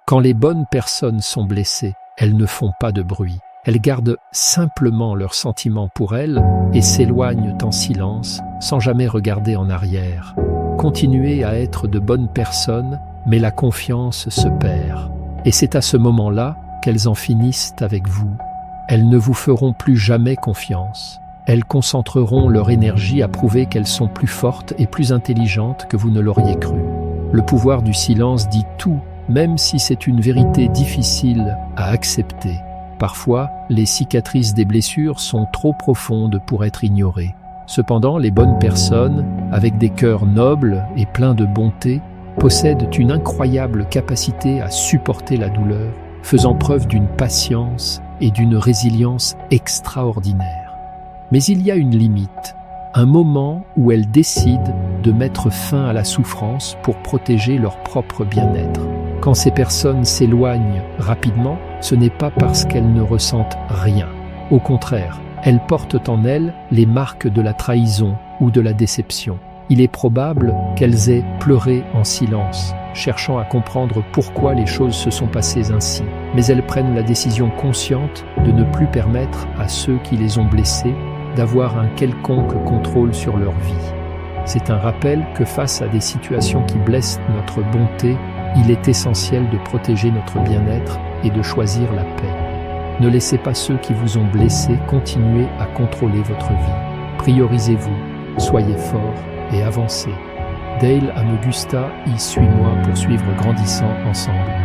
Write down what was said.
Quand les bonnes personnes sont blessées, elles ne font pas de bruit. Elles gardent simplement leurs sentiments pour elles et s'éloignent en silence, sans jamais regarder en arrière. Continuez à être de bonnes personnes, mais la confiance se perd. Et c'est à ce moment-là qu'elles en finissent avec vous. Elles ne vous feront plus jamais confiance. Elles concentreront leur énergie à prouver qu'elles sont plus fortes et plus intelligentes que vous ne l'auriez cru. Le pouvoir du silence dit tout, même si c'est une vérité difficile à accepter. Parfois, les cicatrices des blessures sont trop profondes pour être ignorées. Cependant, les bonnes personnes, avec des cœurs nobles et pleins de bonté, possèdent une incroyable capacité à supporter la douleur, faisant preuve d'une patience et d'une résilience extraordinaires. Mais il y a une limite, un moment où elles décident de mettre fin à la souffrance pour protéger leur propre bien-être. Quand ces personnes s'éloignent rapidement, ce n'est pas parce qu'elles ne ressentent rien. Au contraire, elles portent en elles les marques de la trahison ou de la déception. Il est probable qu'elles aient pleuré en silence, cherchant à comprendre pourquoi les choses se sont passées ainsi. Mais elles prennent la décision consciente de ne plus permettre à ceux qui les ont blessées d'avoir un quelconque contrôle sur leur vie. C'est un rappel que face à des situations qui blessent notre bonté, il est essentiel de protéger notre bien-être et de choisir la paix. Ne laissez pas ceux qui vous ont blessé continuer à contrôler votre vie. Priorisez-vous, soyez fort et avancez. Dale Amegusta, y suis-moi pour suivre Grandissant ensemble.